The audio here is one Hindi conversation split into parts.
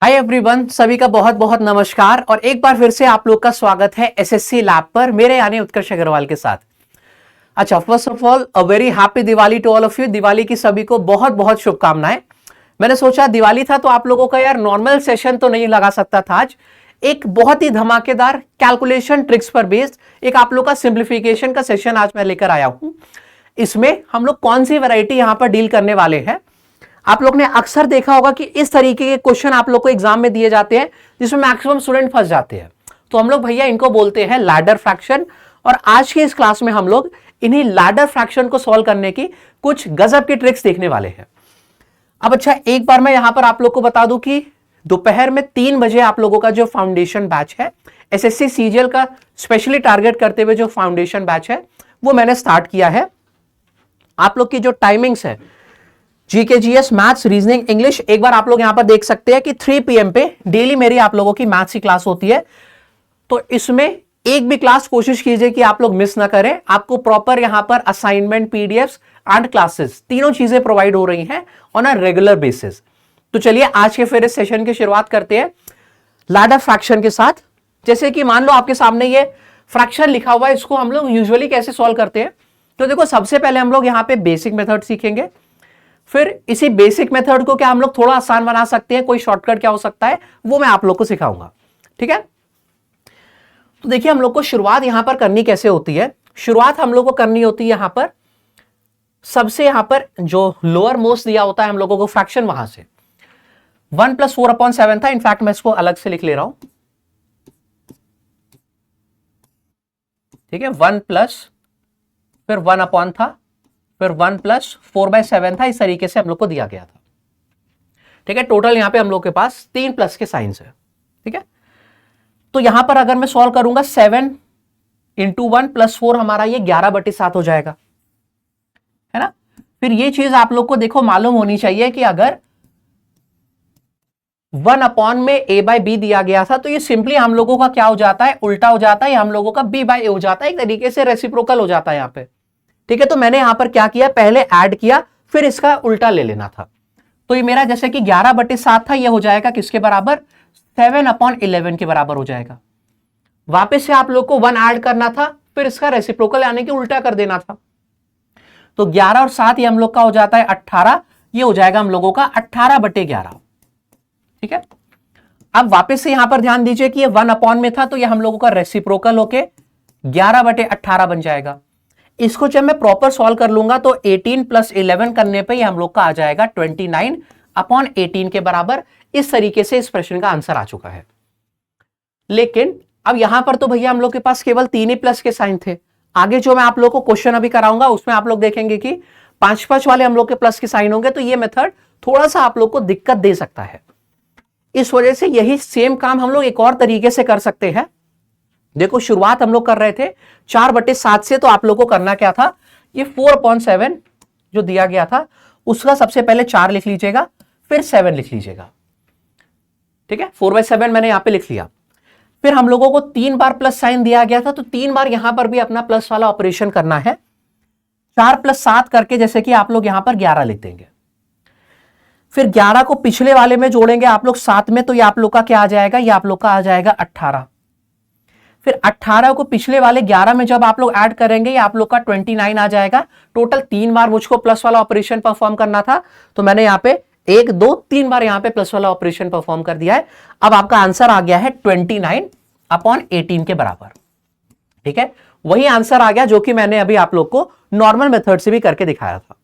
हाय एवरीवन, सभी का बहुत बहुत नमस्कार और एक बार फिर से आप लोग का स्वागत है एसएससी लैब पर मेरे यानी उत्कर्ष अग्रवाल के साथ। अच्छा, first of all a very happy Diwali to all of you. Diwali की सभी को बहुत बहुत शुभकामनाएं। मैंने सोचा दिवाली था तो आप लोगों का यार नॉर्मल सेशन तो नहीं लगा सकता था आज। एक बहुत ही धमाकेदार कैलकुलेशन ट्रिक्स पर बेस्ड एक आप लोग का सिंप्लीफिकेशन का सेशन आज मैं लेकर आया हूं। इसमें हम लोग कौन सी वैरायटी यहां पर डील करने वाले हैं। आप लोग ने अक्सर देखा होगा कि इस तरीके के क्वेश्चन आप लोग को एग्जाम में दिए जाते हैं जिसमें मैक्सिमम स्टूडेंट फंस जाते हैं। तो हम लोग भैया इनको बोलते हैं लैडर फ्रैक्शन। और आज की इस क्लास में हम लोग इन्हीं लैडर फ्रैक्शन को सॉल्व करने की कुछ गजब की ट्रिक्स देखने वाले हैं। अब अच्छा, एक बार मैं यहां पर आप लोग को बता दूं कि दोपहर में 3 बजे आप लोगों का जो फाउंडेशन बैच है, एसएससी सीजीएल का स्पेशली टारगेट करते हुए जो फाउंडेशन बैच है वो मैंने स्टार्ट किया है। आप लोग की जो टाइमिंग्स है GK GS maths reasoning English, एक बार आप लोग यहां पर देख सकते हैं कि 3 PM पे डेली मेरी आप लोगों की मैथ्स की क्लास होती है। तो इसमें एक भी क्लास कोशिश कीजिए कि आप लोग मिस ना करें। आपको प्रॉपर यहां पर असाइनमेंट, पीडीएफ्स एंड क्लासेस तीनों चीजें प्रोवाइड हो रही हैं ऑन अ रेगुलर बेसिस। तो चलिए आज के फिर इस सेशन की शुरुआत करते हैं लैडर फ्रैक्शन के साथ। जैसे कि मान लो आपके सामने ये फ्रैक्शन लिखा हुआ है, इसको हम लोग यूजुअली कैसे सॉल्व करते हैं। तो देखो, सबसे पहले हम लोग यहां पे बेसिक मेथड सीखेंगे, फिर इसी बेसिक मेथड को क्या हम लोग थोड़ा आसान बना सकते हैं, कोई शॉर्टकट क्या हो सकता है वो मैं आप लोग को सिखाऊंगा। ठीक है, तो देखिए हम लोग को शुरुआत यहां पर करनी कैसे होती है। शुरुआत हम लोग को करनी होती है यहां पर सबसे यहां पर जो लोअर मोस्ट दिया होता है हम लोगों को फ्रैक्शन, वहां से 1 + 4/7 था। इनफैक्ट मैं इसको अलग से लिख ले रहा हूं। ठीक है, 1 प्लस फिर 1 था, फिर 1 + 4/7 था। इस तरीके से हम लोग को दिया गया था। ठीक है, टोटल यहां पे हम लोग के पास 3 प्लस के साइंस है। ठीक है, तो यहां पर अगर मैं सॉल्व करूंगा 7 × 1 + 4 हमारा ये 11/7 हो जाएगा, है ना। फिर ये चीज आप लोग को देखो मालूम होनी चाहिए कि अगर 1 में a/b दिया गया था तो ये सिंपली हम लोगों का क्या हो जाता है, उल्टा हो जाता है। हम लोगों का b/a हो जाता है, एक तरीके से रेसिप्रोकल हो जाता है यहां पे। ठीक है, तो मैंने यहां पर क्या किया, पहले ऐड किया फिर इसका उल्टा ले लेना था। तो ये मेरा जैसे कि 11/7 था, ये हो जाएगा किसके बराबर, 7/11 के बराबर हो जाएगा। वापस से आप लोग को 1 ऐड करना था, फिर इसका रेसिप्रोकल यानी कि उल्टा कर देना था। तो 11 और 7 ये हम लोग का हो जाता है 18, ये हो जाएगा हम लोगों का 18/11। ठीक है, अब वापस से यहां पर ध्यान दीजिए कि ये 1 में था तो ये हम लोगों का रेसिप्रोकल होके 11/18 बन जाएगा। इसको जब मैं प्रॉपर सॉल्व कर लूंगा तो 18 + 11 करने पे हम लोग का आ जाएगा 29/18 के बराबर। इस तरीके से इस प्रश्न का आंसर आ चुका है। लेकिन अब यहां पर तो भैया हम लोग के पास केवल 3 ही प्लस के साइन थे। आगे जो मैं आप लोग को क्वेश्चन अभी कराऊंगा उसमें आप लोग देखेंगे कि 5 वाले हम लोग के प्लस के साइन होंगे, तो ये मेथड थोड़ा सा आप लोग को दिक्कत दे सकता है। इस वजह से यही सेम काम हम लोग एक और तरीके से कर सकते हैं। देखो, शुरुआत हम लोग कर रहे थे 4/7 से, तो आप लोग को करना क्या था, ये 4/7 जो दिया गया था उसका सबसे पहले 4 लिख लीजिएगा, फिर 7 लिख लीजिएगा। ठीक है, 4/7 मैंने यहां पे लिख लिया। फिर हम लोगों को 3 बार प्लस साइन दिया गया था, तो 3 बार यहां पर भी अपना प्लस वाला ऑपरेशन करना है। 4 + 7 करके जैसे कि आप लोग यहां पर 11 लिख देंगे। फिर 11 को पिछले वाले में जोड़ेंगे आप लोग 7 में, तो ये आप लोग का क्या आ जाएगा, ये आप लोग का आ जाएगा 18। फिर 18 को पिछले वाले 11 में जब आप लोग ऐड करेंगे ये आप लोग का 29 आ जाएगा। टोटल 3 बार मुझको प्लस वाला ऑपरेशन परफॉर्म करना था, तो मैंने यहां पे 1 2 3 बार यहां पे प्लस वाला ऑपरेशन परफॉर्म कर दिया है। अब आपका आंसर आ गया है 29/18 के बराबर। ठीक है, वही आंसर आ गया जो कि मैंने अभी आप लोग को नॉर्मल मेथड से भी करके दिखाया था।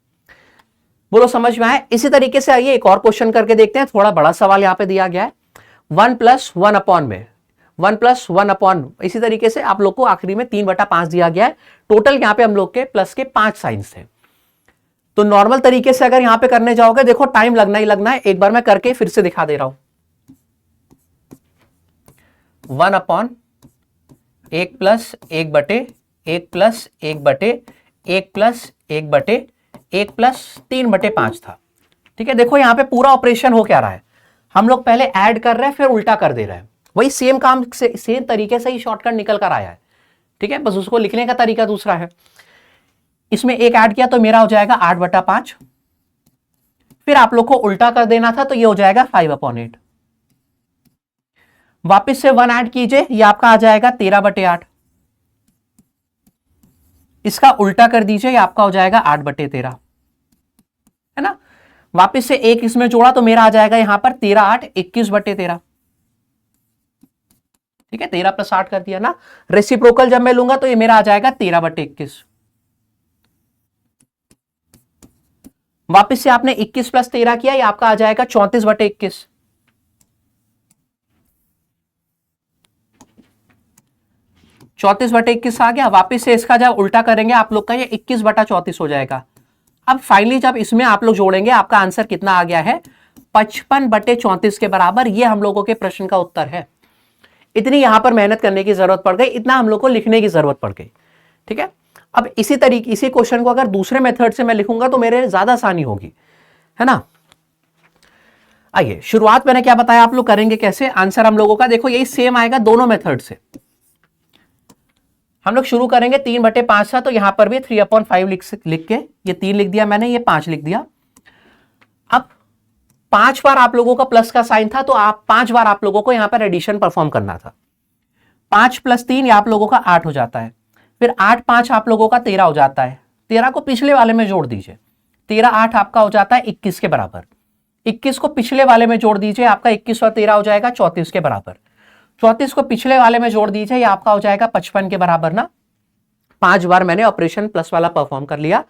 बोलो समझ में आया। इसी तरीके से आइए एक और क्वेश्चन करके देखते हैं। थोड़ा बड़ा सवाल यहां पे दिया गया है, 1 + 1 में 1 + 1 इसी तरीके से आप लोग को आखिरी में 3/5 दिया गया है। टोटल यहां पे हम लोग के प्लस के 5 साइंस थे। तो नॉर्मल तरीके से अगर यहां पे करने जाओगे, देखो टाइम लगना ही लगना है। एक बार मैं करके फिर से दिखा दे रहा हूं। 1/1 + 1/1 + 1/1 + 1/1 + 3/5 था। ठीक है, देखो यहां पे पूरा ऑपरेशन हो क्या रहा है, हम लोग पहले ऐड कर रहे हैं फिर उल्टा कर दे रहे हैं। वही सेम काम से सेम तरीके से ही शॉर्टकट निकल कर आया है। ठीक है, बस उसको लिखने का तरीका दूसरा है। इसमें 1 ऐड किया तो मेरा हो जाएगा 8/5। फिर आप लोग को उल्टा कर देना था तो ये हो जाएगा 5/8। वापस से 1 ऐड कीजिए, ये आपका आ जाएगा 13/8। इसका उल्टा कर दीजिए, ये आपका हो जाएगा 8/13, है ना। वापस से 1 इसमें जोड़ा तो मेरा आ जाएगा यहां पर 13 8 21/13। ठीक है, 13 + 8 कर दिया ना। रेसिप्रोकल जब मैं लूंगा तो ये मेरा आ जाएगा 13/21। वापस से आपने 21 + 13 किया, ये आपका आ जाएगा 34/21। 34/21 आ गया। वापस से इसका जब उल्टा करेंगे आप लोग का ये 21/34 हो जाएगा। अब फाइनली जब इसमें आप लोग जोड़ेंगे आपका आंसर कितना आ गया है, 55/34 के बराबर। ये हम लोगों के प्रश्न का उत्तर है। इतनी यहां पर मेहनत करने की जरूरत पड़ गई, इतना हम लोग को लिखने की जरूरत पड़ गई। ठीक है, अब इसी क्वेश्चन को अगर दूसरे मेथड से मैं लिखूंगा तो मेरे ज्यादा आसानी होगी, है ना। आइए, शुरुआत मैंने क्या बताया, आप लोग करेंगे कैसे। आंसर हम लोगों का देखो यही सेम आएगा दोनों मेथड से। हम लोग शुरू करेंगे 3/5 था, तो यहां पर भी 3/5 लिख के, ये 3 लिख दिया मैंने, ये 5 लिख दिया। अब 5 बार आप लोगों का प्लस का साइन था, तो आप 5 बार आप लोगों को यहां पर एडिशन परफॉर्म करना था। 5 + 3 ये आप लोगों का 8 हो जाता है। फिर 8 5 आप लोगों का 13 हो जाता है। 13 को पिछले वाले में जोड़ दीजिए, 13 8 आपका हो जाता है 21 के बराबर। 21 को पिछले वाले में जोड़ दीजिए, आपका 21 और 13 हो जाएगा 34 के बराबर। 34 को पिछले वाले में जोड़ दीजिए, ये आपका हो जाएगा 55 के बराबर ना। 5 बार मैंने ऑपरेशन प्लस वाला परफॉर्म कर लिया।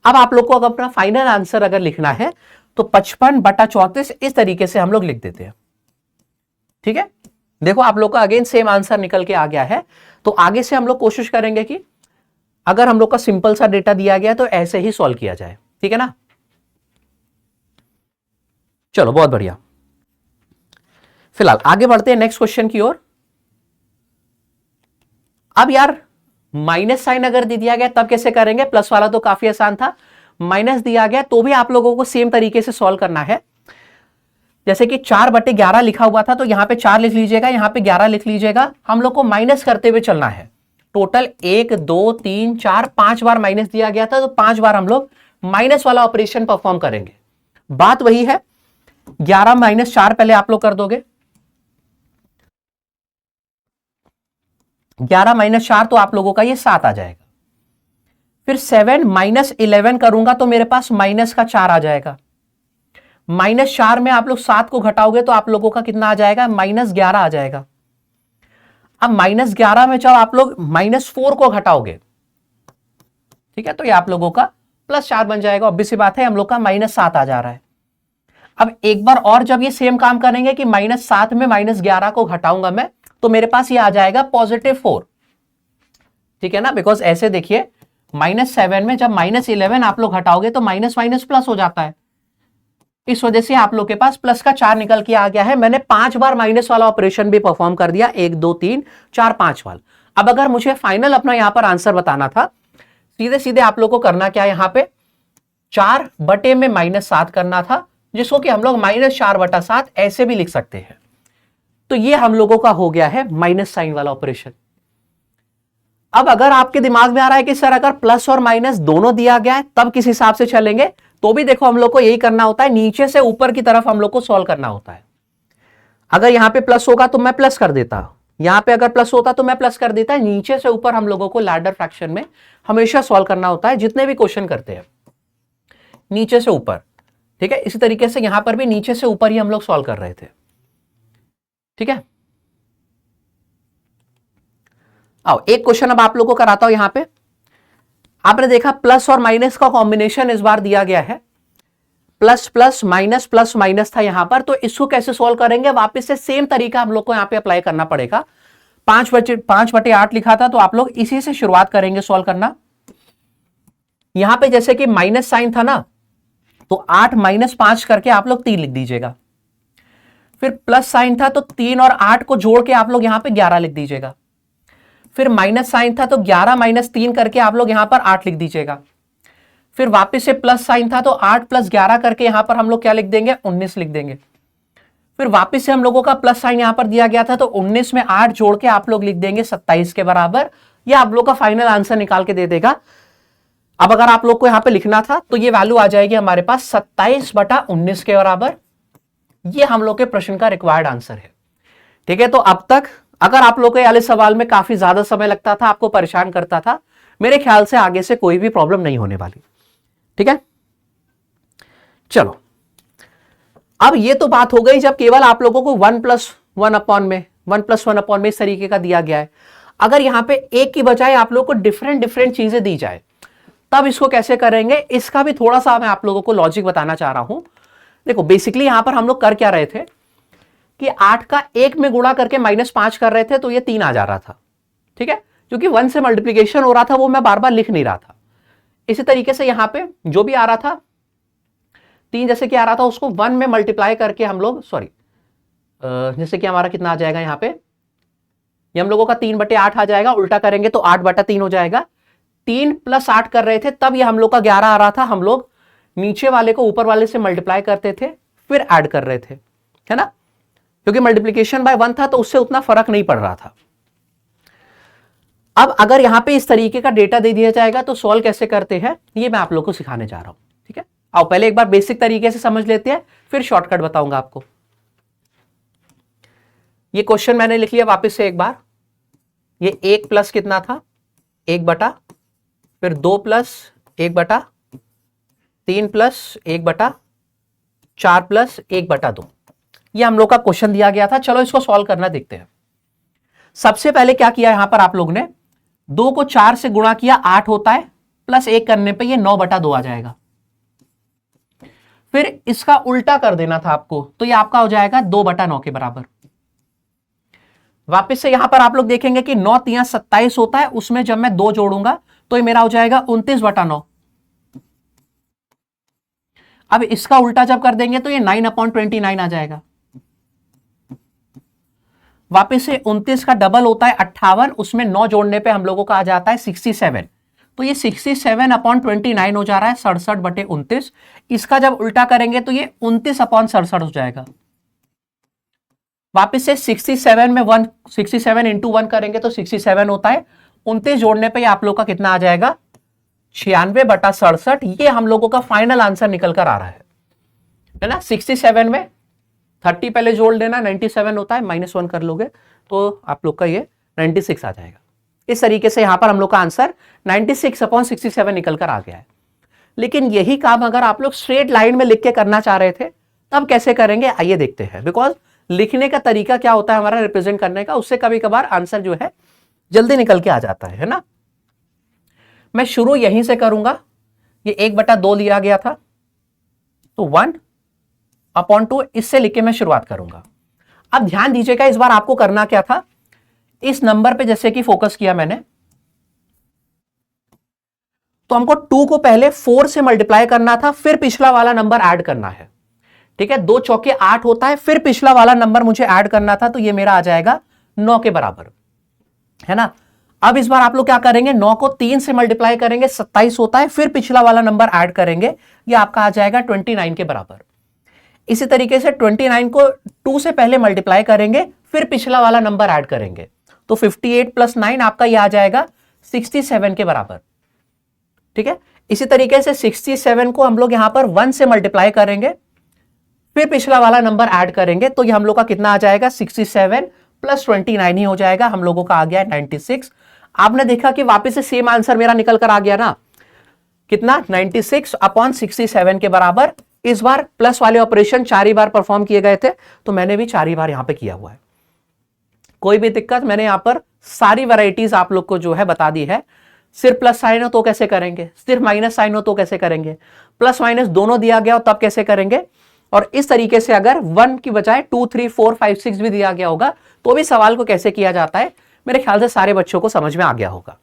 अब आप लोग को अगर अपना फाइनल आंसर अगर लिखना है तो 55/34 इस तरीके से हम लोग लिख देते हैं। ठीक है, देखो आप लोग का अगेन सेम आंसर निकल के आ गया है। तो आगे से हम लोग कोशिश करेंगे कि अगर हम लोग का सिंपल सा डेटा दिया गया तो ऐसे ही सॉल्व किया जाए। ठीक है ना, चलो बहुत बढ़िया। फिलहाल आगे बढ़ते हैं नेक्स्ट क्वेश्चन की ओर। अब यार माइनस साइन अगर दे दिया गया तब कैसे करेंगे, प्लस वाला तो काफी आसान था। माइनस दिया गया तो भी आप लोगों को सेम तरीके से सॉल्व करना है। जैसे कि 4/11 लिखा हुआ था, तो यहां पे 4 लिख लीजिएगा, यहां पे 11 लिख लीजिएगा। हम लोग को माइनस करते हुए चलना है। टोटल 1 2 3 4 5 बार माइनस दिया गया था, तो 5 बार हम लोग माइनस वाला ऑपरेशन परफॉर्म करेंगे। बात वही है, 11 - 4 पहले आप लोग कर दोगे। 11 - 4 तो आप लोगों का ये 7 आ जाएगा। फिर 7 - 11 करूंगा तो मेरे पास माइनस का 4 आ जाएगा। -4 में आप लोग 7 को घटाओगे तो आप लोगों का कितना आ जाएगा, -11 आ जाएगा। अब -11 में जब आप लोग -4 को घटाओगे, ठीक है, तो ये आप लोगों का +4 बन जाएगा। ऑब्वियस सी बात है, हम लोग का -7 आ जा रहा है। अब एक बार और जब ये सेम काम करेंगे कि -7 में -11 को घटाऊंगा मैं, तो मेरे पास ये आ जाएगा +4। ठीक है ना, बिकॉज ऐसे देखिए -7 में जब -11 आप लोग हटाओगे तो माइनस माइनस प्लस हो जाता है। इस वजह से आप लोग के पास प्लस का 4 निकल के आ गया है। मैंने 5 बार माइनस वाला ऑपरेशन भी परफॉर्म कर दिया, 1 2 3 4 5 बार। अब अगर मुझे फाइनल अपना यहां पर आंसर बताना था, सीधे सीधे आप लोग को करना क्या, यहां पे 4 बटे में -7 करना था, जिसको कि हम लोग -4/7 ऐसे भी लिख सकते हैं। तो ये हम लोगों का हो गया है माइनस साइन वाला ऑपरेशन। अब अगर आपके दिमाग में आ रहा है कि सर अगर प्लस और माइनस दोनों दिया गया है तब किस हिसाब से चलेंगे, तो भी देखो हम लोग को यही करना होता है, नीचे से ऊपर की तरफ हम लोग को सॉल्व करना होता है। अगर यहां पे प्लस होगा तो मैं प्लस कर देता, यहां पे अगर प्लस होता तो मैं प्लस कर देता। नीचे से ऊपर हम लोगों को लैडर फ्रैक्शन में हमेशा सॉल्व करना होता है, जितने भी क्वेश्चन करते हैं नीचे से ऊपर। ठीक है, इसी तरीके से यहां पर भी नीचे से ऊपर ही हम लोग सॉल्व कर रहे थे। ठीक है, आओ एक क्वेश्चन अब आप लोगों को कराता हूं। यहां पे आपने देखा प्लस और माइनस का कॉम्बिनेशन इस बार दिया गया है, प्लस प्लस माइनस था यहां पर। तो इसको कैसे सॉल्व करेंगे, वापस से सेम तरीका हम लोग को यहां पे अप्लाई करना पड़ेगा। 5/8 लिखा था, तो आप लोग इसी से शुरुआत करेंगे सॉल्व करना। यहां पे जैसे कि माइनस साइन था ना, तो 8 - 5 करके आप लोग 3 लिख दीजिएगा। फिर प्लस साइन था, तो 3 और 8 को जोड़ के आप लोग यहां पे 11 लिख दीजिएगा। फिर माइनस साइन था, तो 11 - 3 करके आप लोग यहां पर 8 लिख दीजिएगा। फिर वापस से प्लस साइन था, तो 8 + 11 करके यहां पर हम लोग क्या लिख देंगे, 19 लिख देंगे। फिर वापस से हम लोगों का प्लस साइन यहां पर दिया गया था, तो 19 में 8 जोड़ के आप लोग लिख देंगे 27 के बराबर। यह आप लोग का फाइनल आंसर निकाल के दे देगा। अब अगर आप लोग को यहां पे लिखना था तो ये वैल्यू आ जाएगी हमारे पास 27/19 के बराबर। ये हम लोग के प्रश्न का रिक्वायर्ड आंसर है। ठीक है, तो अब तक अगर आप लोग के वाले सवाल में काफी ज्यादा समय लगता था, आपको परेशान करता था, मेरे ख्याल से आगे से कोई भी प्रॉब्लम नहीं होने वाली। ठीक है, चलो अब ये तो बात हो गई जब केवल आप लोगों को 1+1 इस तरीके का दिया गया है। अगर यहां पे एक की बजाय आप लोगों को डिफरेंट डिफरेंट चीजें दी जाए तब इसको कैसे करेंगे, इसका भी थोड़ा सा मैं आप लोगों को लॉजिक बताना चाह रहा हूं। देखो बेसिकली यहां पर हम लोग कर क्या रहे थे कि 8 का 1 में गुणा करके -5 कर रहे थे, तो ये 3 आ जा रहा था। ठीक है, क्योंकि 1 से मल्टीप्लीकेशन हो रहा था, वो मैं बार बार लिख नहीं रहा था। इसी तरीके से यहां पे जो भी आ रहा था 3 जैसे कि आ रहा था, उसको 1 में मल्टीप्लाई करके हम लोग जैसे कि हमारा कितना आ जाएगा यहां पे, ये हम लोगों का 3/8 आ जाएगा, उल्टा करेंगे तो 8/3 हो जाएगा। 3 + 8 कर रहे थे, तब ये हम लोग का 11 आ रहा था। हम लोग नीचे वाले को ऊपर वाले से मल्टीप्लाई करते थे, फिर ऐड कर रहे थे, है ना, क्योंकि मल्टीप्लीकेशन बाय 1 था तो उससे उतना फर्क नहीं पड़ रहा था। अब अगर यहां पे इस तरीके का डेटा दे दिया जाएगा तो सॉल्व कैसे करते हैं, ये मैं आप लोग को सिखाने जा रहा हूं। ठीक है, आओ पहले एक बार बेसिक तरीके से समझ लेते हैं, फिर शॉर्टकट बताऊंगा आपको। ये क्वेश्चन मैंने लिख लिया वापस से एक बार। ये 1 प्लस कितना था, 1 बटा, फिर 2 प्लस 1 बटा, 3 प्लस 1 बटा, 4 प्लस 1/2। ये हम लोग का क्वेश्चन दिया गया था। चलो इसको सॉल्व करना देखते हैं। सबसे पहले क्या किया यहां पर आप लोग ने, 2 को 4 से गुणा किया, 8 होता है, प्लस 1 करने पे ये 9/2 आ जाएगा। फिर इसका उल्टा कर देना था आपको, तो ये आपका हो जाएगा 2/9 के बराबर। वापस से यहां पर आप लोग देखेंगे कि 9 × 27 होता है, उसमें जब मैं 2 जोड़ूंगा तो ये मेरा हो जाएगा 29/9। अब इसका उल्टा जब कर देंगे तो ये 9/29 आ जाएगा। वापस से 29 का डबल होता है 58, उसमें 9 जोड़ने पे हम लोगों का आ जाता है 67, तो ये 67/29 हो जा रहा है, 67/29। इसका जब उल्टा करेंगे तो ये 29/67 हो जाएगा। वापस से 67 में 1, 67 × 1 करेंगे तो 67 होता है, 29 जोड़ने पे आप लोग का कितना आ जाएगा, 96/67। ये हम लोगों का फाइनल आंसर निकल कर आ रहा है ना। 67 में 30 पहले जोड़ लेना, 97 होता है, -1 कर लोगे तो आप लोग का ये 96 आ जाएगा। इस तरीके से यहां पर हम लोग का आंसर 96/67 निकल कर आ गया है। लेकिन यही काम अगर आप लोग स्ट्रेट लाइन में लिख के करना चाह रहे थे तब कैसे करेंगे, आइए देखते हैं। बिकॉज लिखने का तरीका क्या होता है हमारा रिप्रेजेंट करने का, उससे कभी कभार आंसर जो है जल्दी निकल के आ जाता है ना। मैं शुरू यहीं से करूंगा। ये 1/2 लिया गया था, तो 1/2 इससे लिख के मैं शुरुआत करूंगा। अब ध्यान दीजिएगा, इस बार आपको करना क्या था, इस नंबर पे जैसे कि फोकस किया मैंने, तो हमको 2 को पहले 4 से मल्टीप्लाई करना था, फिर पिछला वाला नंबर ऐड करना है। ठीक है, 2 चौके 8 होता है, फिर पिछला वाला नंबर मुझे ऐड करना था, तो ये मेरा आ जाएगा 9 के बराबर, है ना। अब इस बार आप लोग क्या करेंगे, 9 को 3 से मल्टीप्लाई करेंगे, 27 होता है, फिर पिछला वाला नंबर ऐड करेंगे, ये आपका आ जाएगा 29 के बराबर। इसी तरीके से 29 को 2 से पहले मल्टीप्लाई करेंगे, फिर पिछला वाला नंबर ऐड करेंगे, तो 58 + 9 आपका ये आ जाएगा 67 के बराबर। ठीक है, इसी तरीके से 67 को हम लोग यहां पर 1 से मल्टीप्लाई करेंगे, फिर पिछला वाला नंबर ऐड करेंगे, तो ये हम लोग का कितना आ जाएगा, 67 + 29 ही हो जाएगा, हम लोगों का आ गया 96। आपने देखा कि वापस से सेम आंसर मेरा निकल कर आ गया ना, कितना, 96/67 के बराबर। इस बार प्लस वाले ऑपरेशन 4 ही बार परफॉर्म किए गए थे, तो मैंने भी 4 ही बार यहां पे किया हुआ है। कोई भी दिक्कत, मैंने यहां पर सारी वैरायटीज आप लोग को जो है बता दी है। सिर्फ प्लस साइन हो तो कैसे करेंगे, सिर्फ माइनस साइन हो तो कैसे करेंगे, प्लस माइनस दोनों दिया गया हो तब कैसे करेंगे, और इस तरीके से अगर 1 की बजाय 2, 3, 4, 5, 6 भी दिया गया होगा तो भी सवाल को कैसे किया जाता है, मेरे ख्याल से सारे बच्चों को समझ में आ गया होगा।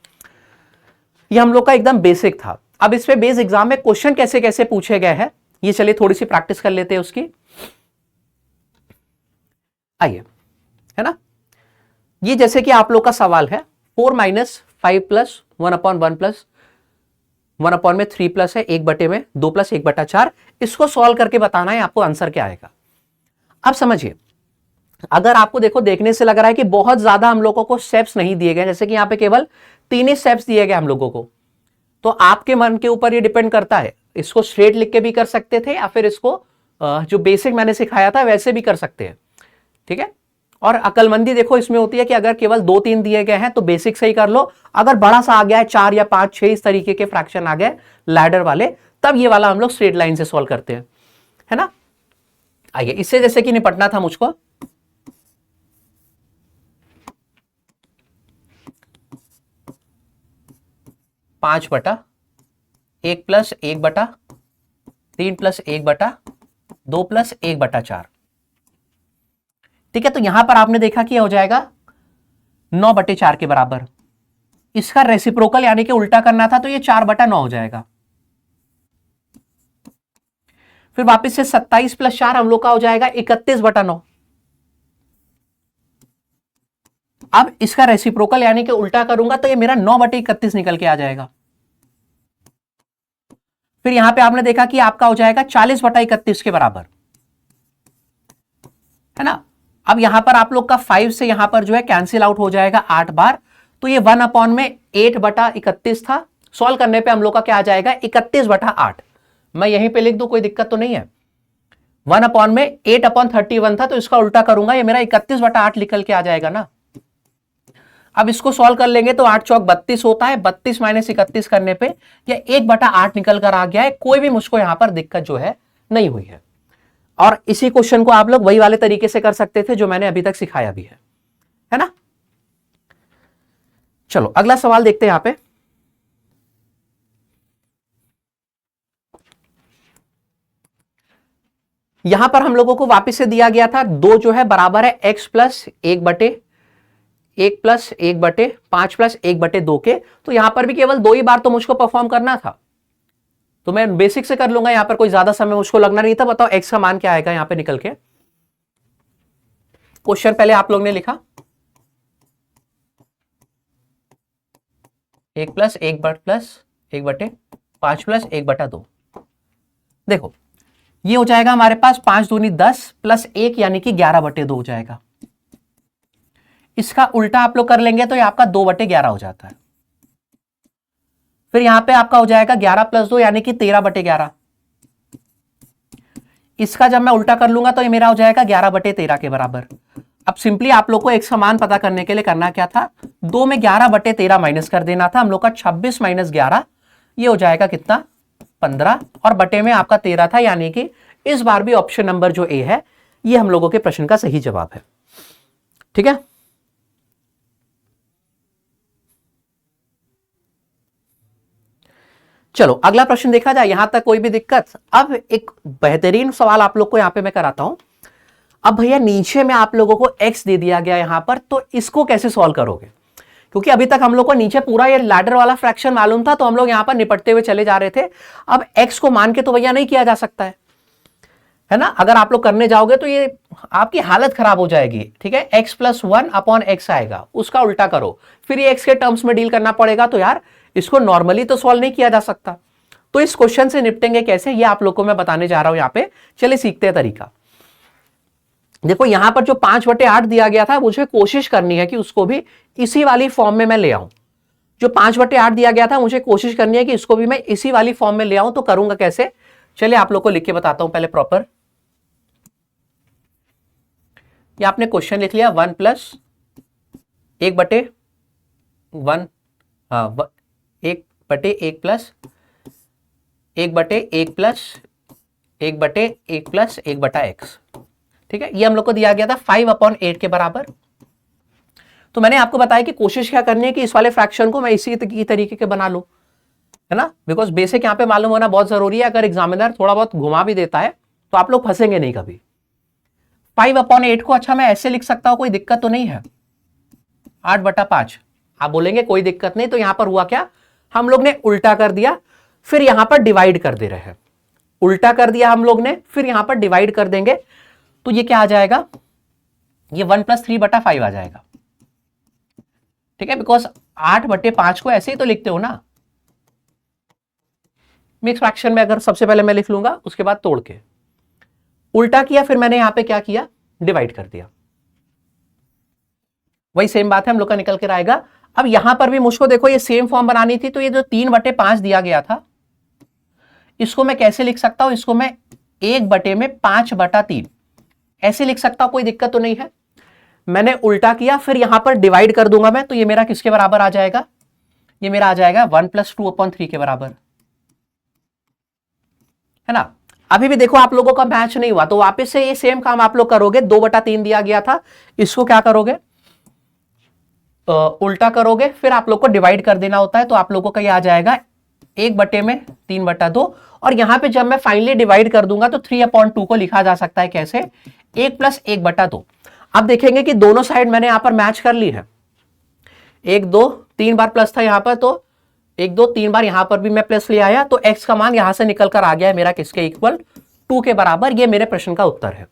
ये हम लोग का एकदम बेसिक था। अब इस पे बेस एग्जाम में क्वेश्चन कैसे कैसे पूछे गए हैं, ये चलिए थोड़ी सी प्रैक्टिस कर लेते हैं उसकी। आइए, है ना, ये जैसे कि आप लोग का सवाल है 4 - 5 + 1/1 + 1 में 3 प्लस है, 1 में 2 + 1/4, इसको सॉल्व करके बताना है आपको आंसर क्या आएगा। अब समझिए, अगर आपको देखो देखने से लग रहा है कि बहुत ज्यादा हम लोगों को स्टेप्स नहीं दिए गए, जैसे कि यहां पे केवल 3 ही स्टेप्स दिए गए हम लोगों को, तो आपके मन के ऊपर ये डिपेंड करता है, इसको स्ट्रेट लिख के भी कर सकते थे या फिर इसको जो बेसिक मैंने सिखाया था वैसे भी कर सकते हैं। ठीक है, और अकलमंदी देखो इसमें होती है कि अगर केवल 2-3 दिए गए हैं तो बेसिक से ही कर लो, अगर बड़ा सा आ गया है 4 या 5 6 इस तरीके के फ्रैक्शन आ गए लैडर वाले, तब ये वाला हम लोग स्ट्रेट लाइन से सॉल्व करते हैं, है ना। आइए इससे जैसे कि निपटना था मुझको, पांच बटा 1 प्लस 1 बटा 3 प्लस 1 बटा 2 प्लस 1 बटा 4। ठीक है, तो यहां पर आपने देखा कि हो जाएगा 9 बटे 4 के बराबर। इसका रेसिप्रोकल यानी कि उल्टा करना था तो ये 4 बटा 9 हो जाएगा। फिर वापस से 27 प्लस 4 हम लोग का हो जाएगा 31 बटा 9। अब इसका रेसिप्रोकल यानी कि उल्टा करूंगा तो ये मेरा 9 बटे 31 निकल के आ जाएगा। फिर यहां पे आपने देखा कि आपका हो जाएगा 40 बटा 31 के बराबर, है ना। अब यहां पर आप लोग का 5 से यहां पर जो है कैंसिल आउट हो जाएगा 8 बार, तो ये 1 अपॉन में 8 बटा 31 था। सॉल्व करने पे हम लोग का क्या आ जाएगा 31 बटा 8। मैं यहीं पे लिख दूं, कोई दिक्कत तो नहीं है। 1 अपॉन में 8 अपॉन 31 था, तो इसका उल्टा करूंगा ये मेरा 31 बटा 8 निकल के आ जाएगा ना। अब इसको सॉल्व कर लेंगे तो 8 चौक 32 होता है, 32 माइनस 31 करने पे ये 1 बटा 8 निकल कर आ गया है। कोई भी मुझको यहां पर दिक्कत जो है नहीं हुई है। और इसी क्वेश्चन को आप लोग वही वाले तरीके से कर सकते थे जो मैंने अभी तक सिखाया भी है ना। चलो अगला सवाल देखते हैं यहां पे। यहां पर हम लोगों को वापस से दिया गया था 2 जो है बराबर है x प्लस 1 बटे 1 प्लस 1 बटे 5 प्लस 1 बटे 2 के। तो यहां पर भी केवल 2 ही बार तो मुझको परफॉर्म करना था, तो मैं बेसिक से कर लूंगा, यहां पर कोई ज्यादा समय मुझको लगना नहीं था। बताओ x का मान क्या आएगा यहां पे निकल के। क्वेश्चन पहले आप लोग ने लिखा 1 प्लस 1 बटे 5 प्लस 1 बटा 2। देखो ये हो जाएगा हमारे पास 5 दूनी 10 प्लस 1 यानी कि 11 बटे 2 हो जाएगा। इसका उल्टा आप लोग कर लेंगे तो ये आपका 2 बटे 11 हो जाता है। फिर यहां पे आपका हो जाएगा 11 प्लस 2 यानी कि 13 बटे 11। इसका जब मैं उल्टा कर लूंगा तो ये मेरा हो जाएगा 11 बटे 13 के बराबर। अब सिंपली आप लोग को एक समान पता करने के लिए करना क्या था, 2 में 11 बटे 13 माइनस कर देना था हम लोग का। 26 माइनस 11 ये हो जाएगा कितना 15, और बटे में आपका 13 था, यानी कि इस बार भी ऑप्शन नंबर जो ए है ये हम लोगों के प्रश्न का सही जवाब है। ठीक है, चलो अगला प्रश्न देखा जाए। यहां तक कोई भी दिक्कत। अब एक बेहतरीन सवाल आप लोग को यहां पे मैं कराता हूं। अब भैया नीचे में आप लोगों को x दे दिया गया यहां पर, तो इसको कैसे सॉल्व करोगे, क्योंकि अभी तक हम लोग को नीचे पूरा ये लैडर वाला फ्रैक्शन मालूम था, तो हम लोग यहां पर निपटते हुए चले जा रहे थे। अब x को मान के तो भैया नहीं किया जा सकता है ना। अगर आप लोग करने जाओगे तो ये आपकी हालत खराब हो जाएगी। ठीक है, x प्लस 1 अपॉन x आएगा, उसका उल्टा करो, फिर ये x के टर्म्स में डील करना पड़ेगा। तो यार इसको नॉर्मली तो सॉल्व नहीं किया जा सकता। तो इस क्वेश्चन से निपटेंगे कैसे, ये आप लोग को मैं बताने जा रहा हूं यहां पे। चलिए सीखते हैं तरीका। देखो यहां पर जो 5 बटे 8 दिया गया था, मुझे कोशिश करनी है कि उसको भी इसी वाली फॉर्म में मैं ले आऊं। जो 5 बटे 8 दिया गया था, मुझे कोशिश करनी है कि इसको भी मैं इसी वाली फॉर्म में ले आऊं। तो करूंगा कैसे, चलिए आप लोग को लिख के बताता हूं पहले प्रॉपर। ये आपने क्वेश्चन लिख लिया 1 प्लस 1 बटे 1, हाँ 1 बटे 1 प्लस 1 बटे 1 प्लस 1 बटे 1 प्लस 1 बटा x। ठीक है, ये हम लोग को दिया गया था 5 अपॉन 8 के बराबर। तो मैंने आपको बताया कि कोशिश क्या करनी है कि इस वाले फ्रैक्शन को मैं इसी तरीके के बना लूं, है ना। बिकॉज बेसिक यहां पे मालूम होना बहुत जरूरी है। अगर एग्जामिनर थोड़ा बहुत घुमा भी देता है तो आप लोग फंसेंगे नहीं कभी। 5 अपॉन 8 को अच्छा मैं ऐसे लिख सकता हूं, कोई दिक्कत तो नहीं है। 8 बटा 5 आप बोलेंगे कोई दिक्कत नहीं। तो यहां पर हुआ क्या, हम लोग ने उल्टा कर दिया, फिर यहां पर डिवाइड कर दे रहे हैं। उल्टा कर दिया हम लोग ने, फिर यहां पर डिवाइड कर देंगे, तो ये क्या आ जाएगा, ये 1 प्लस 3 बटा 5 आ जाएगा। ठीक है, बिकॉज 8 बटे 5 को ऐसे ही तो लिखते हो ना मिक्स फ्रैक्शन में। अगर सबसे पहले मैं लिख लूंगा, उसके बाद तोड़ के उल्टा किया, फिर मैंने यहां पे क्या किया, डिवाइड कर दिया। वही सेम बात है हम लोग का निकल कर आएगा। अब यहां पर भी मुझको देखो ये सेम फॉर्म बनानी थी, तो ये जो 3 बटे 5 दिया गया था, इसको मैं कैसे लिख सकता हूं, इसको मैं 1 बटे में 5 बटा 3 ऐसे लिख सकता हूं, कोई दिक्कत तो नहीं है। मैंने उल्टा किया, फिर यहां पर डिवाइड कर दूंगा मैं, तो ये मेरा किसके बराबर आ जाएगा, ये मेरा आ जाएगा 1+2/3 के बराबर, है ना। अभी भी देखो आप लोगों का मैच नहीं हुआ, तो वापस से ये सेम काम आप लोग करोगे, 2/3 दिया गया था, इसको क्या करोगे, उल्टा करोगे, फिर आप लोग को डिवाइड कर देना होता है, तो आप लोगों का ये आ जाएगा 1/3/2। और यहां पे जब मैं फाइनली डिवाइड कर दूंगा तो 3/2 को लिखा जा सकता है कैसे, 1+1/2। अब देखेंगे कि दोनों साइड मैंने यहां पर मैच कर ली है, 1 2 3 बार प्लस था यहां पर, तो 1 2 3 बार यहां पर भी मैं प्लस ले आया, तो x का मान यहां से निकल कर आ गया है मेरा किसके इक्वल, 2 के बराबर। ये मेरे प्रश्न का उत्तर है।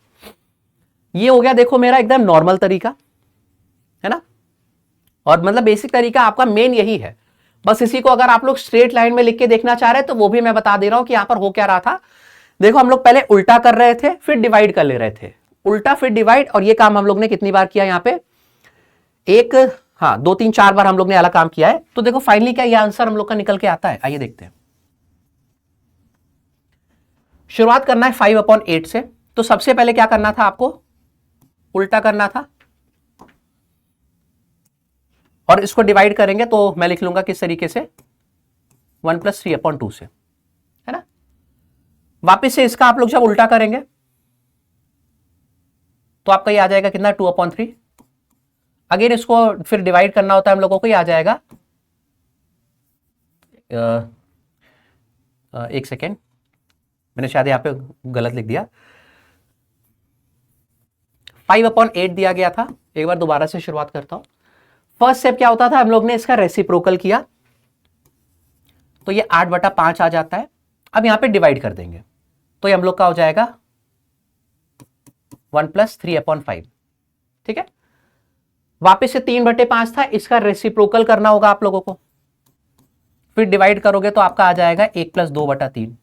ये हो गया देखो मेरा एकदम नॉर्मल तरीका, है ना, और मतलब बेसिक तरीका आपका मेन यही है। बस इसी को अगर आप लोग स्ट्रेट लाइन में लिख के देखना चाह रहे हैं तो वो भी मैं बता दे रहा हूं कि यहां पर हो क्या रहा था। देखो हम लोग पहले उल्टा कर रहे थे, फिर डिवाइड कर ले रहे थे, उल्टा फिर डिवाइड, और ये काम हम लोग ने कितनी बार किया यहां पे, एक, हाँ 2 3 4 बार हम लोग ने अलग काम किया है। तो देखो फाइनली क्या ये आंसर हम लोग का निकल के आता है, आइए देखते हैं। शुरुआत करना है 5/8 से, तो सबसे पहले क्या करना था आपको, उल्टा करना था, और इसको डिवाइड करेंगे तो मैं लिख लूंगा किस तरीके से, 1+3/2 से, है ना। वापिस से इसका आप लोग जब उल्टा करेंगे तो आपका ये आ जाएगा कितना, 2/3। अगेन इसको फिर डिवाइड करना होता है हम लोगों को, ये आ जाएगा, एक सेकेंड, मैंने शायद यहां पे गलत लिख दिया, 5/8 दिया गया था। एक बार दोबारा से शुरुआत करता हूं। फर्स्ट स्टेप क्या होता था, हम लोग ने इसका रेसिप्रोकल किया, तो ये 8/5 आ जाता है। अब यहां पे डिवाइड कर देंगे तो ये हम लोग का हो जाएगा 1+3/5, ठीक है। वापस से 3/5 था, इसका रेसिप्रोकल करना होगा आप लोगों को, फिर डिवाइड करोगे तो आपका आ जाएगा 1+2/3।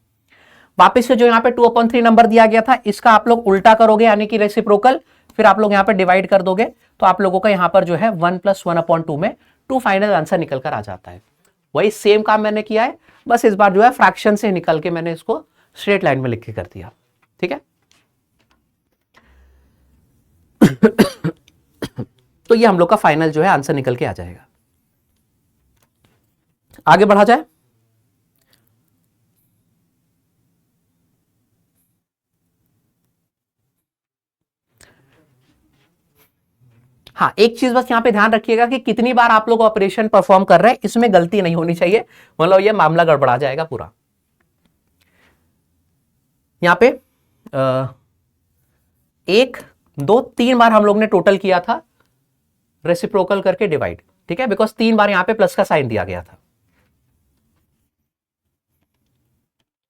वापस से जो यहाँ पे 2/3 नंबर दिया गया था, इसका आप लोग उल्टा करोगे यानी कि रेसिप्रोकल, फिर आप लोग यहाँ पे डिवाइड कर दोगे, तो आप लोगों का यहाँ पर जो है 1+1/2 में 2 फाइनल आंसर निकल कर आ जाता है। वही सेम काम मैंने किया है, बस इस बार जो है फ्रैक्शन से निकल के मैंने इसको स्ट्रेट लाइन में लिख के कर दिया, ठीक है। तो ये हम लोग का फाइनल जो है आंसर निकल के आ जाएगा। आगे बढ़ा जाए। हाँ एक चीज बस यहां पे ध्यान रखिएगा कि कितनी बार आप लोग ऑपरेशन परफॉर्म कर रहे हैं, इसमें गलती नहीं होनी चाहिए, मतलब ये मामला गड़बड़ा जाएगा पूरा। यहां पे 1 2 3 बार हम लोग ने टोटल किया था रेसिप्रोकल करके डिवाइड, ठीक है, बिकॉज 3 बार यहां पे प्लस का साइन दिया गया था।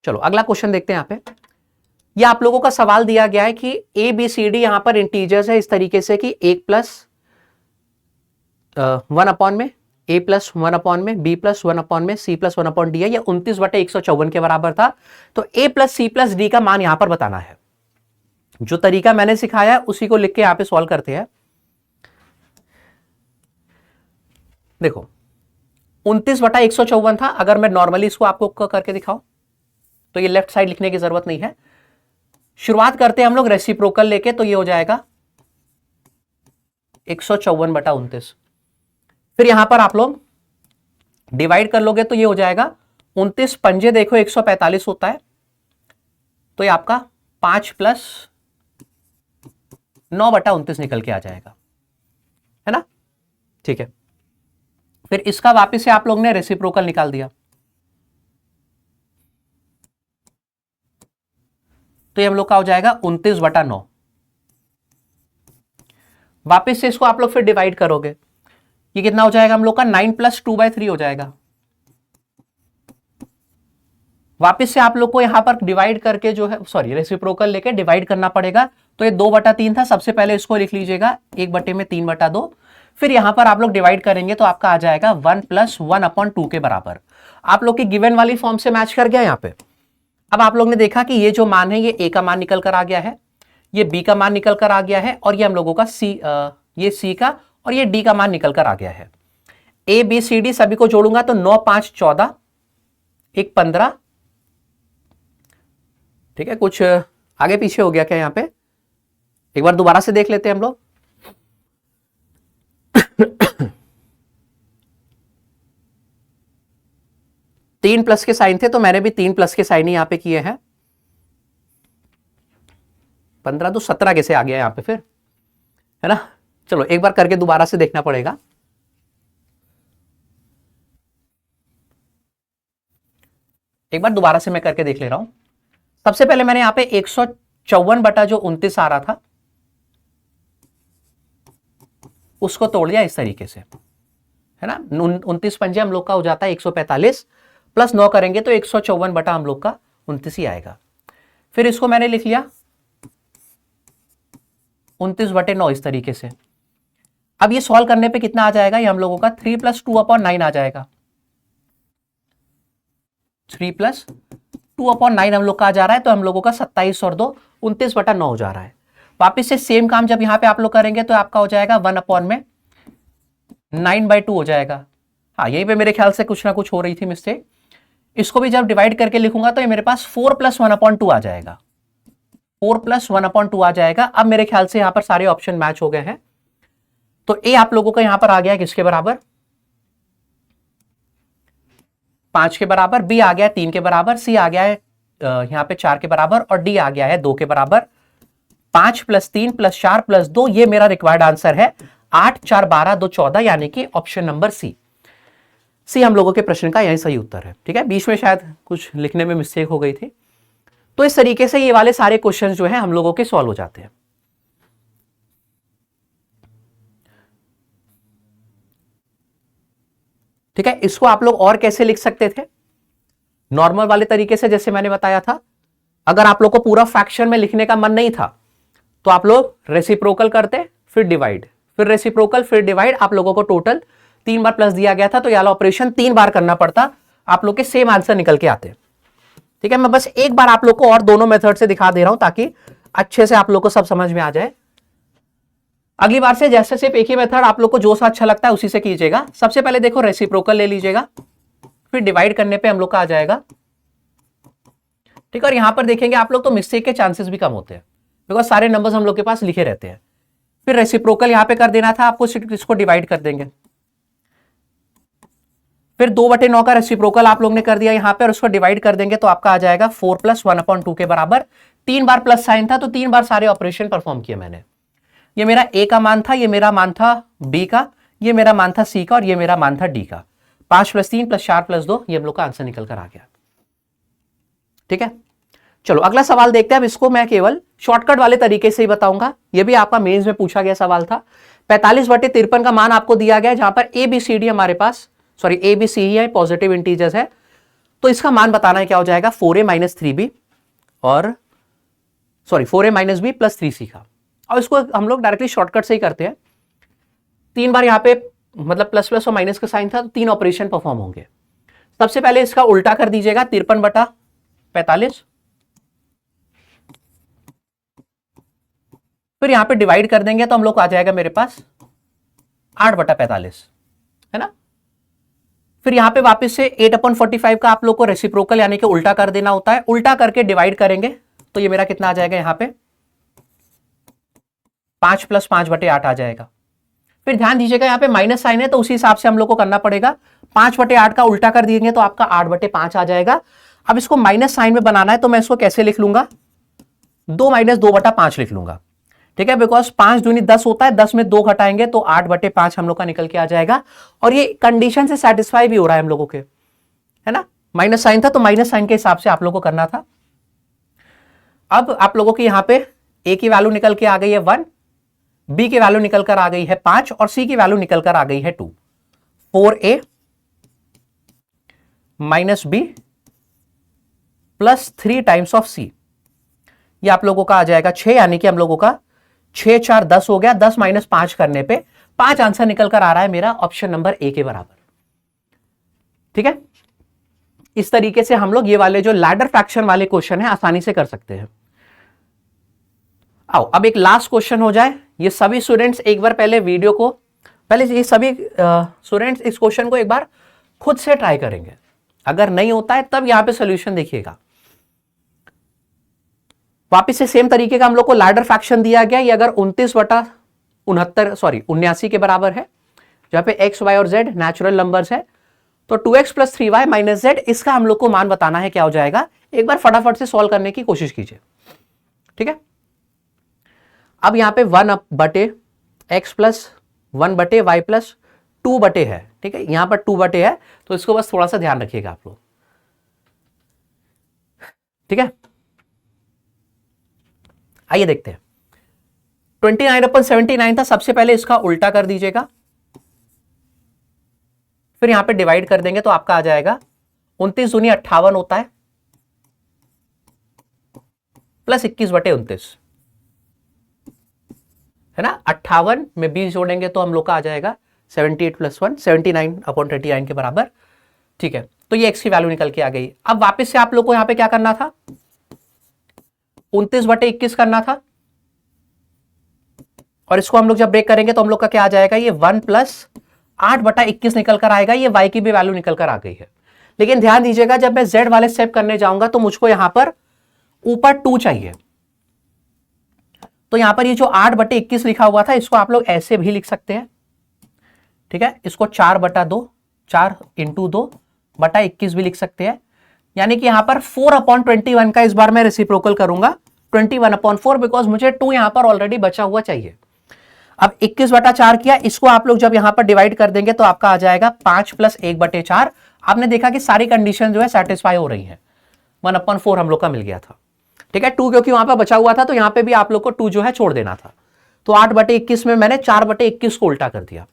चलो अगला क्वेश्चन देखते हैं। यहां पे ये आप लोगों का सवाल दिया गया है कि ए बी सी डी यहां पर इंटीजर्स है इस तरीके से कि 1+1 में, a+1 में, b+1 में, c+1/d है। ये 29/154 के बराबर था। तो a+c+d का मान यहां पर बताना है। जो तरीका मैंने सिखाया है उसी को लिख के यहां पे सॉल्व करते हैं। देखो 29/154 था, अगर मैं नॉर्मली इसको आपको करके दिखाऊं तो ये लेफ्ट साइड लिखने की जरूरत नहीं है। शुरुआत करते हैं हम लोग रेसिप्रोकल लेके, तो ये हो जाएगा 154/29। फिर यहां पर आप लोग डिवाइड कर लोगे तो ये हो जाएगा 29 पंजे देखो 145 होता है, तो ये आपका 5 + 9/29 निकल के आ जाएगा, है ना, ठीक है। फिर इसका वापस से आप लोग ने रेसिप्रोकल निकाल दिया, तो ये हम लोग का हो जाएगा 29/9। वापस से इसको आप लोग फिर डिवाइड करोगे, ये कितना हो जाएगा हम लोग का 9 + 2/3 हो जाएगा। वापस से आप लोग को यहां पर डिवाइड करके जो है, सॉरी रेसिप्रोकल लेके डिवाइड करना पड़ेगा, तो ये 2/3 था। सबसे पहले इसको लिख लीजिएगा 1/3/2। फिर यहां पर आप लोग डिवाइड करेंगे तो आपका आ जाएगा 1+1/2 के बराबर। आप लोग की गिवन वाली फॉर्म से मैच कर गया यहां पे। अब आप लोग ने देखा कि ये जो मान है ये ए का मान निकल कर आ गया है, ये बी का मान निकल कर आ गया है, और ये हम लोगों का ये सी का और ये डी का मान निकल कर आ गया है। ए बी सी डी सभी को जोड़ूंगा तो 9 5 14, 1 15, ठीक है। कुछ आगे पीछे हो गया क्या यहां पे, एक बार दोबारा से देख लेते हैं हम लोग। तीन प्लस के साइन थे तो मैंने भी 3 प्लस के साइन ही यहां पे किए हैं। 15 तो 17 कैसे आ गया यहां पे फिर, है ना। चलो एक बार करके दोबारा से देखना पड़ेगा। एक बार दोबारा से मैं करके देख ले रहा हूं। सबसे पहले मैंने यहां पे 154 बटा जो 29 आ रहा था उसको तोड़ दिया इस तरीके से, है ना। 29 पंजे हम लोग का हो जाता है 145, प्लस 9 करेंगे तो 154 बटा हम लोग का 29 ही आएगा। फिर इसको मैंने लिख लिया 29/9 इस तरीके से। अब ये सॉल्व करने पे कितना आ जाएगा, ये हम लोगों का 3 + 2/9 आ जाएगा। 3 + 2/9 हम लोग का आ जा रहा है, तो हम लोगों का 27 और 2 29/9 हो जा रहा है। वापिस से सेम काम जब यहां पे आप लोग करेंगे तो आपका हो जाएगा 1/9/2 हो जाएगा। हाँ, यहीं पे मेरे ख्याल से कुछ ना कुछ हो रही थी मिस्टेक। इसको भी जब डिवाइड करके लिखूंगा तो ये मेरे पास 4 + 1/2 आ जाएगा। 4 + 1/2 आ जाएगा। अब मेरे ख्याल से यहां पर सारे ऑप्शन मैच हो गए हैं, तो ए आप लोगों का यहां पर आ गया किसके बराबर, 5 के बराबर, बी आ गया 3 के बराबर, सी आ गया है यहां पे 4 के बराबर, और डी आ गया है 2 के बराबर। 5 + 3 + 4 + 2, ये मेरा रिक्वायर्ड आंसर है। 8 4 12 2 14, यानी कि ऑप्शन नंबर सी हम लोगों के प्रश्न का यही सही उत्तर है। ठीक है, बीच में शायद कुछ लिखने में मिस्टेक हो गई थी। तो इस तरीके से ये वाले सारे क्वेश्चन जो है हम लोगों के सॉल्व हो जाते हैं। ठीक है, इसको आप लोग और कैसे लिख सकते थे, नॉर्मल वाले तरीके से, जैसे मैंने बताया था। अगर आप लोग को पूरा फ्रैक्शन में लिखने का मन नहीं था तो आप लोग रेसिप्रोकल करते, फिर डिवाइड, फिर रेसिप्रोकल, फिर डिवाइड। आप लोगों को टोटल 3 बार प्लस दिया गया था, तो ये वाला ऑपरेशन 3 बार करना पड़ता, आप लोग के सेम आंसर निकल के आते। ठीक है, मैं बस एक बार आप लोग को और दोनों मेथड से दिखा दे रहा हूं ताकि अच्छे से आप लोग को सब समझ में आ जाए। अगली बार से जैसे सिर्फ एक ही मेथड, आप लोग को जो सा अच्छा लगता है उसी से कीजिएगा। सबसे पहले देखो रेसिप्रोकल ले लीजिएगा, फिर डिवाइड करने पे हम लोग का आ जाएगा। ठीक है, और यहां पर देखेंगे आप लोग तो मिस्टेक के चांसेस भी कम होते हैं, बिकॉज सारे नंबर्स हम लोग के पास लिखे रहते हैं। फिर रेसिप्रोकल यहां पे कर देना था आपको, इसको डिवाइड कर देंगे। फिर 2/9 का रेसिप्रोकल आप लोग ने कर दिया यहां पे, और उसको डिवाइड कर देंगे तो आपका आ जाएगा 4 + 1/2 के बराबर। 3 बार प्लस साइन था तो 3 बार सारे ऑपरेशन परफॉर्म किए मैंने। ये मेरा ए का मान था, ये मेरा मान था बी का, ये मेरा मान था सी का, और ये मेरा मान था डी का। 5 + 3 + 4 + 2, ये हम लोग का आंसर निकल कर आ गया। ठीक है, चलो अगला सवाल देखते हैं। अब इसको मैं केवल शॉर्टकट वाले तरीके से ही बताऊंगा, ये भी आपका मेंस में पूछा गया सवाल था। 45/53 का मान आपको दिया गया है, जहां पर ए बी सी डी हमारे पास, सॉरी ए बी सी ही है, पॉजिटिव इंटीजर्स है, तो इसका मान बताना है क्या हो जाएगा, 4a - 3b और सॉरी 4a - b + 3c का। और इसको हम लोग डायरेक्टली शॉर्टकट से ही करते हैं। 3 बार यहां पे मतलब प्लस प्लस और माइनस का साइन था, तो 3 ऑपरेशन परफॉर्म होंगे। सबसे पहले इसका उल्टा कर दीजिएगा, 53/45, फिर यहां पे डिवाइड कर देंगे तो हम लोग को आ जाएगा मेरे पास 8/45, है ना। फिर यहां पे वापस से 8/45 का आप लोग को रेसिप्रोकल यानी कि उल्टा कर देना होता है, उल्टा करके डिवाइड करेंगे तो ये मेरा कितना आ जाएगा, यहां पे 5 + 5/8 आ जाएगा। फिर ध्यान दीजिएगा यहां पे माइनस साइन है, तो उसी हिसाब से हम लोग को करना पड़ेगा। 5/8 का उल्टा कर देंगे तो आपका 8/5 आ जाएगा। अब इसको माइनस साइन में बनाना है, तो मैं इसको कैसे लिख लूंगा, 2 - 2/5 लिख लूंगा। ठीक है, बिकॉज 5 दूनी 10 होता है, 10 में 2 घटाएंगे तो 8/5 हम लोग का निकल के आ जाएगा। और ये कंडीशन से सेटिस्फाई भी हो रहा है हम लोगों के, है ना। माइनस साइन था तो माइनस साइन के हिसाब से आप लोगों को करना था। अब आप लोगों के यहां पे ए की वैल्यू निकल के आ गई है 1, बी की वैल्यू निकल कर आ गई है 5, और सी की वैल्यू निकल कर आ गई है 2। 4a - b + 3 टाइम्स ऑफ सी, ये आप लोगों का आ जाएगा 6, यानी कि हम लोगों का 6 4 10 हो गया। 10 - 5 करने पे 5 आंसर निकल कर आ रहा है मेरा ऑप्शन नंबर ए के बराबर। ठीक है, इस तरीके से हम लोग ये वाले जो लैडर फ्रैक्शन वाले क्वेश्चन है आसानी से कर सकते हैं। आओ अब एक लास्ट क्वेश्चन हो जाए। ये सभी स्टूडेंट्स एक बार पहले वीडियो को, पहले ये सभी स्टूडेंट्स इस क्वेश्चन को एक बार खुद से ट्राई करेंगे। अगर नहीं होता है तब यहां पे सॉल्यूशन देखिएगा। वापिस से सेम तरीके का हम लोग को लैडर फ्रैक्शन दिया गया, ये अगर 29/69 सॉरी 79 के बराबर है, जहां पे x, y और z नेचुरल नंबर्स है, तो 2x plus 3y minus z, इसका हम लोग को मान बताना है क्या हो जाएगा। एक बार फटाफट से सॉल्व करने की कोशिश कीजिए, ठीक है। अब यहां पे 1 बटे x प्लस 1 बटे y प्लस 2 बटे है, ठीक है, यहां पर 2 बटे है, तो इसको बस थोड़ा सा ध्यान रखिएगा आप लोग, ठीक है। आइए देखते हैं, 29/79 था, सबसे पहले इसका उल्टा कर दीजिएगा, फिर यहां पे डिवाइड कर देंगे तो आपका आ जाएगा 29 दूनी 58 होता है, प्लस 21 बटे 29, है ना। 58 में 20 जोड़ेंगे तो हम लोग का आ जाएगा 78 प्लस 1, 79/39 के बराबर, ठीक है। तो ये x की वैल्यू निकल के आ गई। अब वापस से आप लोग को यहां पे क्या करना था, 29 बटे 21 करना था, और इसको हम लोग जब ब्रेक करेंगे तो हम लोग का क्या आ जाएगा, ये 1 प्लस 8 बटा 21 निकल कर आएगा। ये y की भी वैल्यू निकल कर आ गई है, लेकिन ध्यान दीजिएगा जब मैं z वाले स्टेप करने जाऊंगा तो मुझको यहां पर ऊपर 2 चाहिए, तो यहां पर ये जो 8 बटे 21 लिखा हुआ था इसको आप लोग ऐसे भी लिख सकते हैं, ठीक है। इसको 4 बटा 2, 4 इंटू 2 बटा 21 भी लिख सकते हैं, यानी कि यहां पर 4/21 का इस बार मैं रेसिप्रोकल करूंगा 21/4, बिकॉज मुझे 2 यहां पर ऑलरेडी बचा हुआ चाहिए। अब 21 बटा 4 किया, इसको आप लोग जब यहां पर डिवाइड कर देंगे तो आपका आ जाएगा 5 प्लस 1 बटे 4। आपने देखा कि सारी कंडीशन जो है सेटिस्फाई हो रही है, 1/4 हम लोग का मिल गया था, ठीक है। 2 क्योंकि वहां पर बचा हुआ था तो यहां पे भी आप लोग को 2 जो है छोड़ देना था, तो 8 बटे 21 में मैंने 4 बटे 21 को उल्टा कर दिया।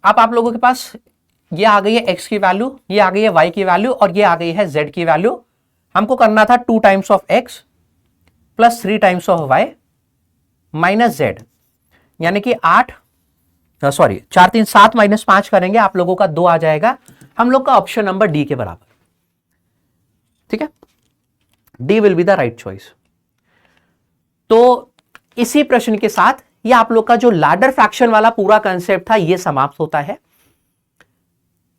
अब आप लोगों के पास ये आ गई है x की वैल्यू, ये आ गई है y की वैल्यू, और ये आ गई है z की वैल्यू। हमको करना था 2 times of x plus 3 times of y minus z, यानी कि 4 3 7 माइनस 5 करेंगे, आप लोगों का 2 आ जाएगा, हम लोग का ऑप्शन नंबर डी के बराबर, ठीक है। D will be the right choice. तो इसी प्रश्न के साथ ये आप लोग का जो लैडर फ्रैक्शन वाला पूरा कंसेप्ट था ये समाप्त होता है,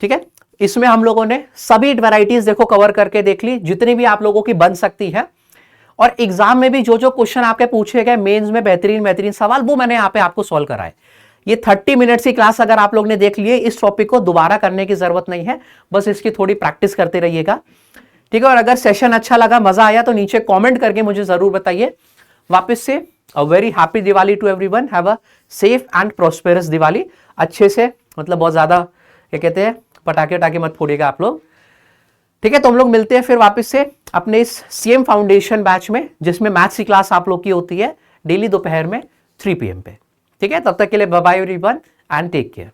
ठीक है। इसमें हम लोगों ने सभी वैरायटीज देखो कवर करके देख ली, जितनी भी आप लोगों की बन सकती है, और एग्जाम में भी जो जो क्वेश्चन आपके पूछे गए मेंस में बेहतरीन सवाल वो मैंने यहाँ पे आपको सॉल्व कराए। ये 30 मिनट्स की क्लास अगर आप लोग ने देख लिए, इस टॉपिक को दोबारा करने की जरूरत नहीं है, बस इसकी थोड़ी प्रैक्टिस करते रहिएगा, ठीक है। और अगर सेशन अच्छा लगा, मजा आया, तो नीचे कॉमेंट करके मुझे जरूर बताइए। वापस से a very happy Diwali to everyone, have a safe and prosperous Diwali. अच्छे से, मतलब बहुत ज्यादा क्या कहते हैं, पटाखे वटाखे मत फोड़िएगा आप लोग, ठीक है। तो हम लोग मिलते हैं फिर वापस से अपने इस सीएम फाउंडेशन बैच में, जिसमें मैथ्स की क्लास आप लोग की होती है डेली दोपहर में 3 PM पे, ठीक है। तब तक के लिए bye bye everyone and take care.